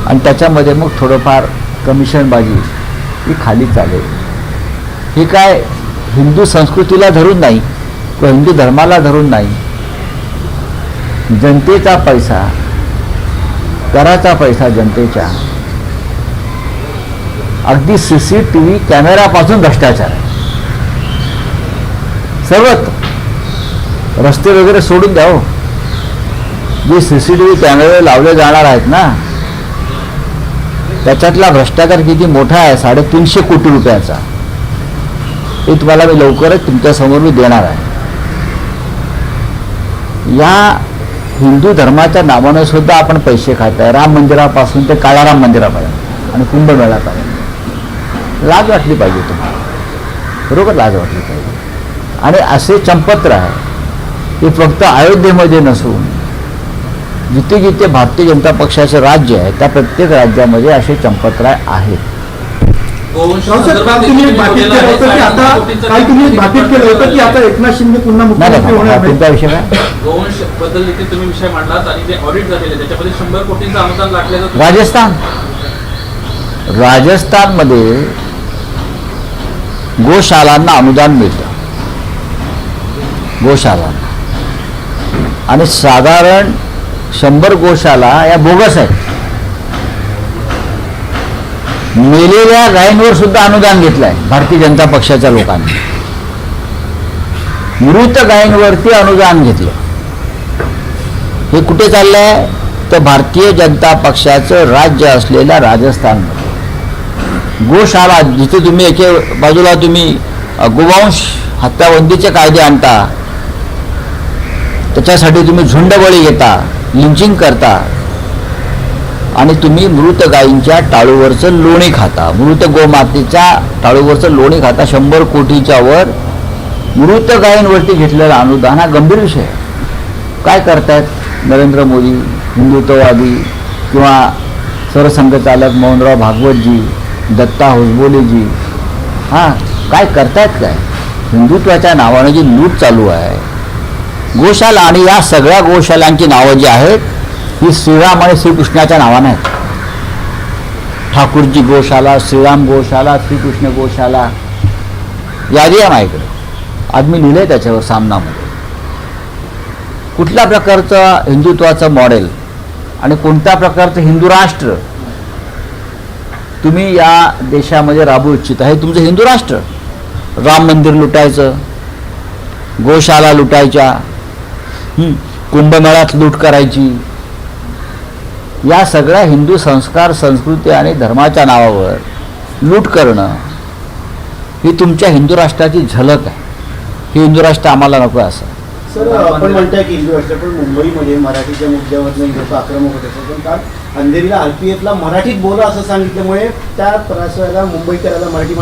आणि त्याच्यामध्ये मग थोडंफार कमिशनबाजी ही खाली चालेल. हे काय हिंदू संस्कृतीला धरून नाही किंवा हिंदू धर्माला धरून नाही. जनतेचा पैसा, कराचा पैसा जनतेच्या, अगदी CCTV कॅमेरापासून भ्रष्टाचार आहे. सर्वत्र रस्ते वगैरे सोडून द्या हो. जे CCTV कॅमेरे लावले जाणार आहेत ना, त्याच्यातला भ्रष्टाचार किती मोठा आहे, 350 कोटी रुपयाचा. हे तुम्हाला मी लवकरच तुमच्यासमोर मी देणार आहे. या हिंदू धर्माच्या नावानं सुद्धा आपण पैसे खात आहे, राम मंदिरापासून ते काळाराम मंदिरापर्यंत आणि कुंभमेळ्यापर्यंत. लाज वाटली पाहिजे तुम्हाला, बरोबर लाज वाटली पाहिजे. आणि असे चंपत्र आहे ते फक्त अयोध्येमध्ये नसून जिथे जिथे भारतीय जनता पक्षाचे राज्य आहे त्या प्रत्येक राज्यामध्ये असे चंपत्र आहेत. एकनाथ शिंदे पुन्हा मुख्यमंत्री होणार नाही. तुमचा विषय काय? गोवंश बद्दल देखील तुम्ही विषय मांडलात आणि ते ऑडिट झालेले त्याच्यामध्ये 100 कोटींचं अनुदान लागलेलं. राजस्थानमध्ये गोशालांना अनुदान मिळतं, गोशालांना. आणि साधारण 100 गोशाला या बोगस आहेत. मेलेल्या गायींवर सुद्धा अनुदान घेतलंय भारतीय जनता पक्षाच्या लोकांनी. मृत गायींवरती अनुदान घेतलं. हे कुठे चाललंय तर भारतीय जनता पक्षाचं राज्य असलेल्या राजस्थानमध्ये गोशाळा, जिथे तुम्ही एके बाजूला तुम्ही गोवंश हत्याबंदीचे कायदे आणता, त्याच्यासाठी तुम्ही झुंडबळी घेता, लिंचिंग करता आणि तुम्ही मृत गायींच्या टाळूवरचं लोणी खाता, मृत गोमातेच्या टाळूवरचं लोणी खाता. 100 कोटीच्या वर मृत गायींवरती घेतलेलं अनुदान हा गंभीर विषय आहे. काय करतायत नरेंद्र मोदी, हिंदुत्ववादी किंवा सरसंघचालक मोहनराव भागवतजी, दत्ता होसबोलेजी, हां काय करतायत? काय हिंदुत्वाच्या नावानं जी लूट चालू आहे गोशाला, आणि या सगळ्या गोशालांची नावं जी आहेत ही श्रीराम आणि श्रीकृष्णाच्या नावानं आहेत. ठाकूरजी गोशाला, श्रीराम गोशाला, श्रीकृष्ण गोशाला, यादी आहे माझ्याकडे. आज मी लिहिलंय त्याच्यावर सामनामध्ये कुठल्या प्रकारचं हिंदुत्वाचं मॉडेल आणि कोणत्या प्रकारचं हिंदू राष्ट्र तुम्ही या देशामध्ये राबवू इच्छिता. हे तुमचं हिंदू राष्ट्र. राम मंदिर लुटायचं, गोशाला लुटायच्या, कुंभमेळ्यात लूट करायची, या सगळ्या हिंदू संस्कार, संस्कृती आणि धर्माच्या नावावर लूट करणं ही तुमच्या हिंदू राष्ट्राची झलक आहे. हे हिंदू राष्ट्र आम्हाला नको असं. सर, आपण म्हणताय की हिंदू राष्ट्र, पण मुंबईमध्ये मराठीच्या मुद्द्यावर लोक आक्रमक होत असतात. पण काल अंधेरीला RPFला मराठीत बोला असं सांगितल्यामुळे त्या त्रासवायला मुंबईकराला मराठी